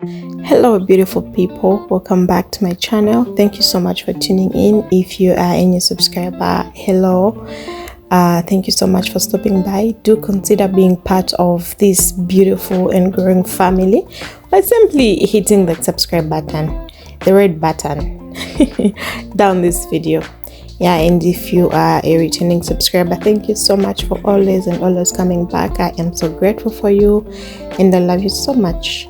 Hello beautiful people, welcome back to my channel. Thank you so much for tuning in. If you are a new subscriber, hello, thank you so much for stopping by. Do consider being part of this beautiful and growing family by simply hitting the subscribe button, the red button down this video. And if you are a returning subscriber, thank you so much for always coming back. I am so grateful for you and I love you so much.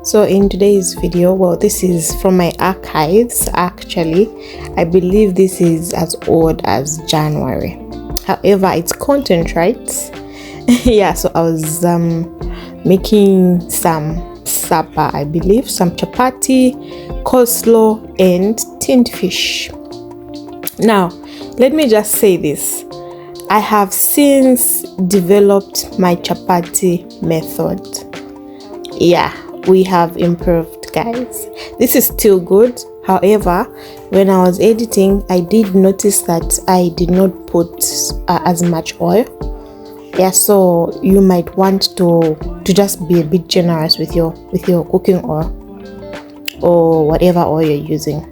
So in today's video, well, this is from my archives. Actually, I believe this is as old as January. However, it's content, right? So I was making some supper, I believe, some chapati, coleslaw and tinned fish. Now let me just say this, I have since developed my chapati method. We have improved, guys. This is still good. However, when I was editing, I did notice that I did not put as much oil. So you might want to just be a bit generous with your cooking oil or whatever oil you're using.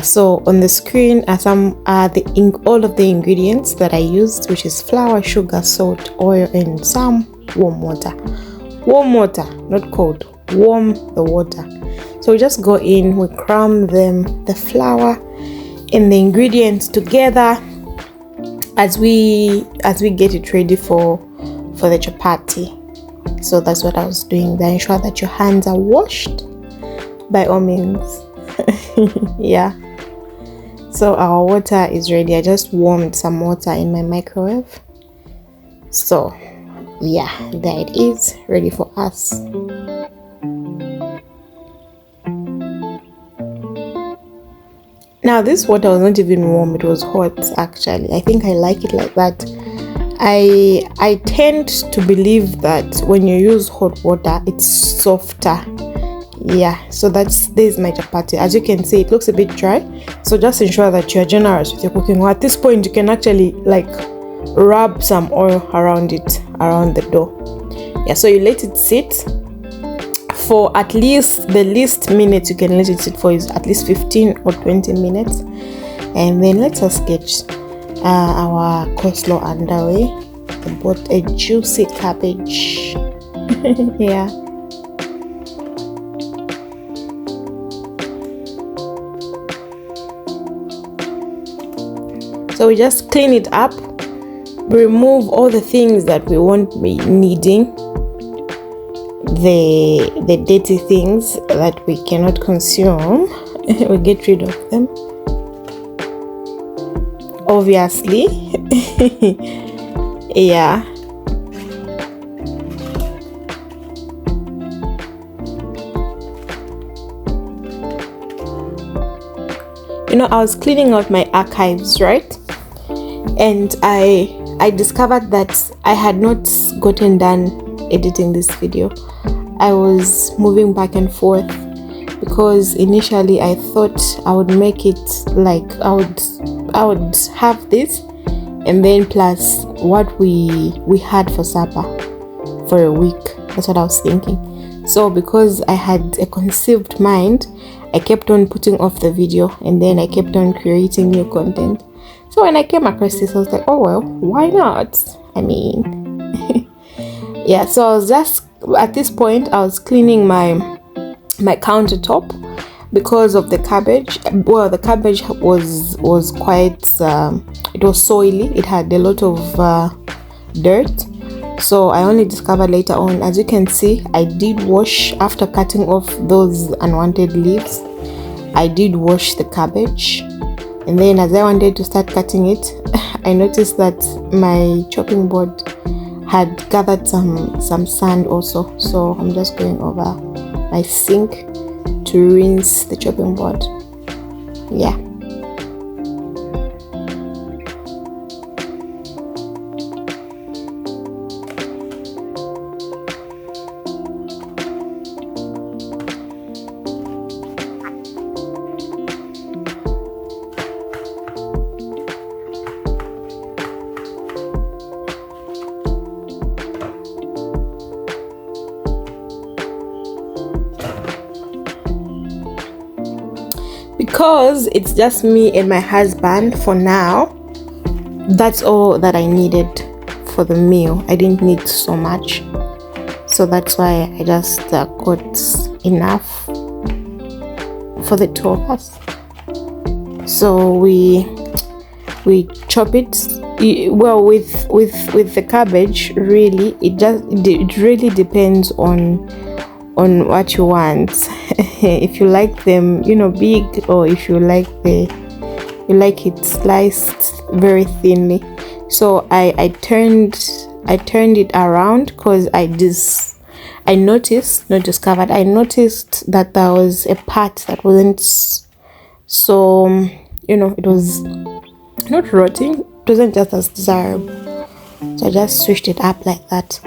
So on the screen are all of the ingredients that I used, which is flour, sugar, salt, oil, and some warm water. Warm water, not cold. Warm the water. So we just go in, we cram the flour and the ingredients together as we get it ready for the chapati. So that's what I was doing. Then ensure that your hands are washed by all means. So our water is ready. I just warmed some water in my microwave. So there it is, ready for us. Now this water was not even warm, it was hot actually. I think I like it like that. I tend to believe that when you use hot water, it's softer. So there's my chapati. As you can see, it looks a bit dry, so just ensure that you're generous with your cooking oil. At this point you can actually rub some oil around the dough. So you let it sit for at least, the least minutes you can let it sit for is at least 15 or 20 minutes. And then let us get our coleslaw underway. I bought a juicy cabbage. So we just clean it up, remove all the things that we won't be needing, the dirty things that we cannot consume. We get rid of them, obviously. I was cleaning out my archives, right? And I discovered that I had not gotten done editing this video. I was moving back and forth because initially I thought I would make it like I would have this and then plus what we had for supper for a week. That's what I was thinking. So because I had a conceived mind, I kept on putting off the video and then I kept on creating new content. So when I came across this, I was like, oh well, why not? I mean, so I was just, at this point, I was cleaning my countertop because of the cabbage. Well, the cabbage was quite, it was soily. It had a lot of dirt. So I only discovered later on. As you can see, I did wash, after cutting off those unwanted leaves, I did wash the cabbage. And then as I wanted to start cutting it, I noticed that my chopping board had gathered some sand also. So I'm just going over my sink to rinse the chopping board. because it's just me and my husband for now, that's all that I needed for the meal. I didn't need so much, so that's why I just got enough for the two of us. So we chop it. Well, with the cabbage, really it really depends on what you want. If you like them, you know, big, or if you like it sliced very thinly. So I turned it around because I noticed that there was a part that wasn't so, you know, it was not rotting, it wasn't just as desirable. So I just switched it up like that.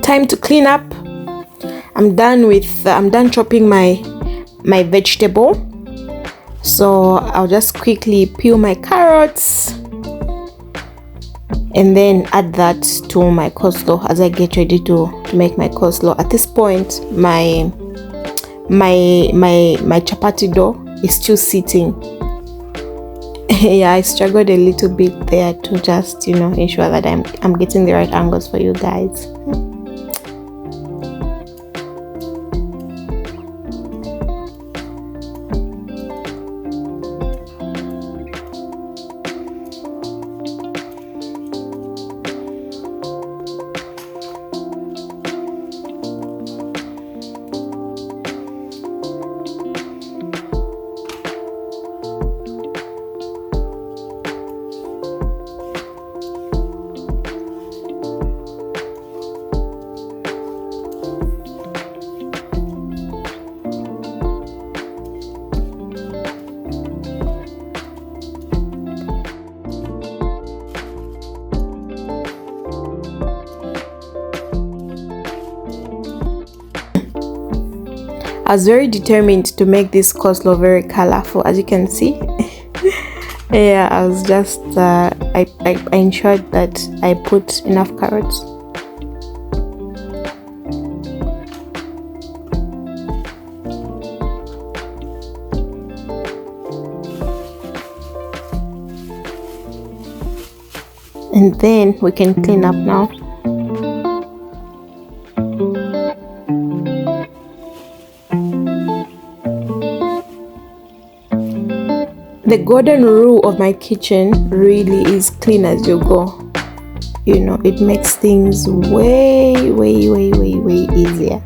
Time to clean up. I'm done chopping my vegetable. So I'll just quickly peel my carrots and then add that to my coleslaw as I get ready to make my coleslaw. At this point, my chapati dough is still sitting. Yeah, I struggled a little bit there to just, you know, ensure that I'm getting the right angles for you guys. I was very determined to make this coleslaw very colorful, as you can see. Yeah, I was just I ensured that I put enough carrots. And then we can clean up now. The golden rule of my kitchen really is clean as you go. You know, it makes things way easier.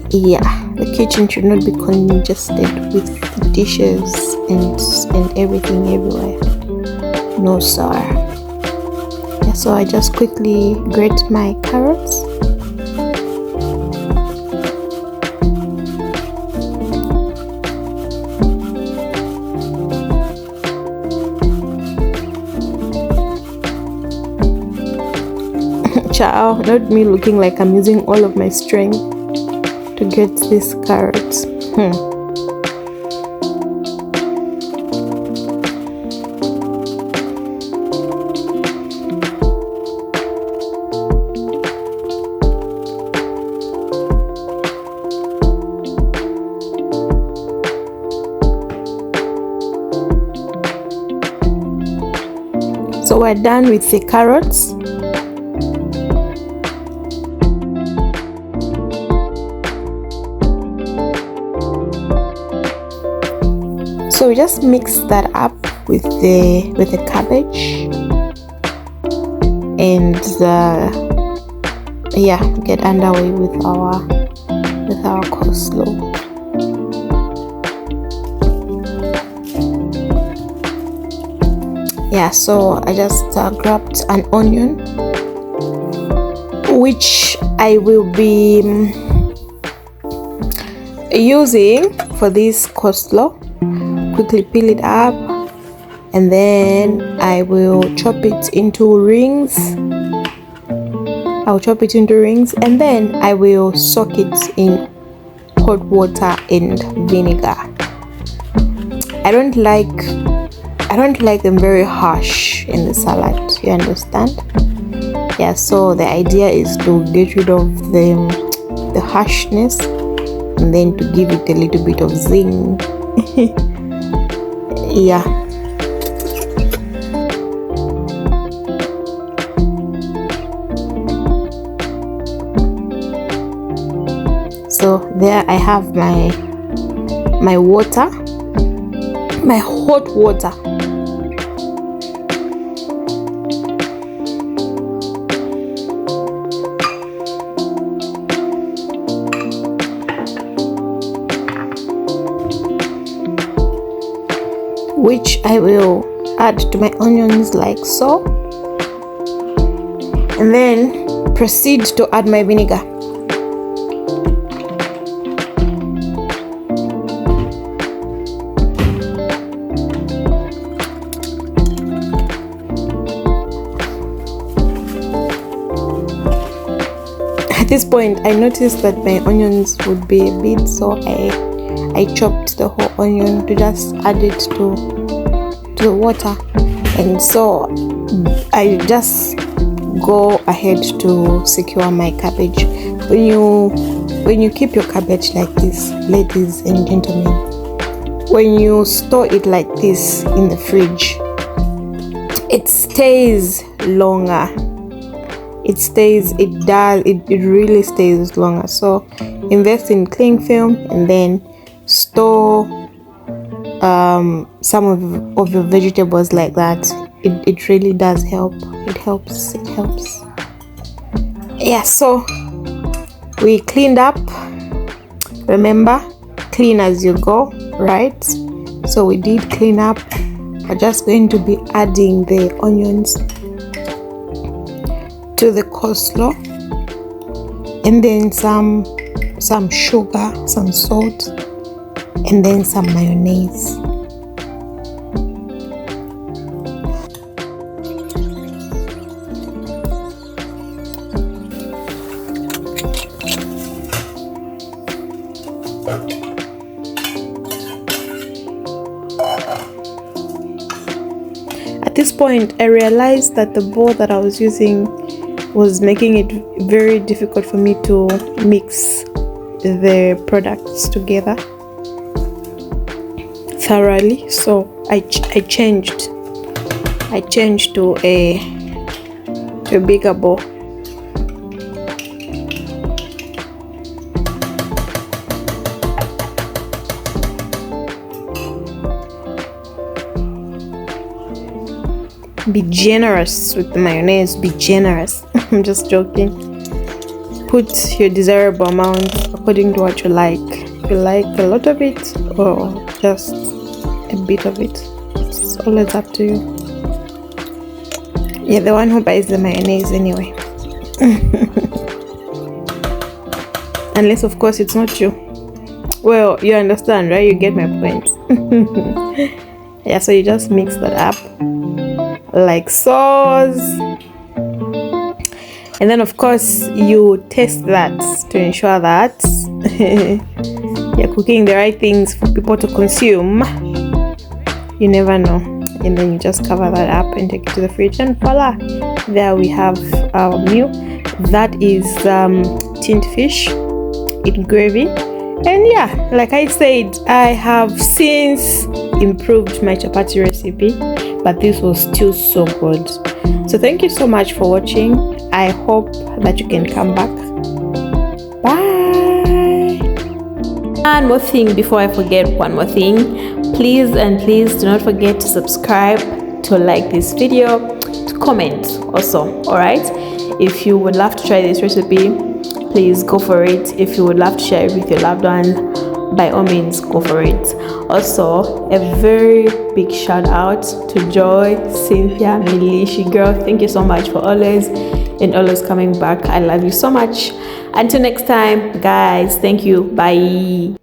Yeah, the kitchen should not be congested with dishes and everything everywhere. No sir. Yeah, so I just quickly grate my carrots. Ciao, not me looking like I'm using all of my strength to get these carrots. So we're done with the carrots. So we just mix that up with the cabbage and yeah, get underway with our coleslaw. Yeah, so I just grabbed an onion, which I will be using for this coleslaw. Quickly peel it up, and then I will chop it into rings. And then I will soak it in hot water and vinegar. I don't like them very harsh in the salad, you understand? Yeah, so the idea is to get rid of the harshness, and then to give it a little bit of zing. Yeah. So there I have my water, my hot water. Which I will add to my onions like so, and then proceed to add my vinegar. At this point I noticed that my onions would be a bit, so I chopped the whole onion to just add it to the water, and so I just go ahead to secure my cabbage. When you keep your cabbage like this, ladies and gentlemen, when you store it like this in the fridge, it stays longer. It really stays longer. So invest in cling film and then store some of your vegetables like that. It really does help. It helps. Yeah, so we cleaned up. Remember, clean as you go, right? So we did clean up. We're just going to be adding the onions to the coleslaw, and then some sugar, some salt, and then some mayonnaise. At this point, I realized that the bowl that I was using was making it very difficult for me to mix the products together thoroughly, so I changed to a bigger bowl. Be generous with the mayonnaise. Be generous. I'm just joking. Put your desirable amount according to what you like. If you like a lot of it or just a bit of it, it's always up to you. Yeah, the one who buys the mayonnaise anyway. Unless of course it's not you. Well, you understand, right? You get my point. Yeah, so you just mix that up like sauce, and then of course you taste that to ensure that you're cooking the right things for people to consume. You never know. And then you just cover that up and take it to the fridge, and voila, there we have our meal. That is tinned fish in gravy. And yeah, like I said, I have since improved my chapati recipe, but this was still so good. So thank you so much for watching. I hope that you can come back. Bye. One more thing before I forget, one more thing. Please do not forget to subscribe, to like this video, to comment also. Alright, if you would love to try this recipe, please go for it. If you would love to share it with your loved one, by all means go for it. Also, a very big shout out to Joy, Cynthia, Milishi girl. Thank you so much for always coming back. I love you so much. Until next time, guys, thank you. Bye.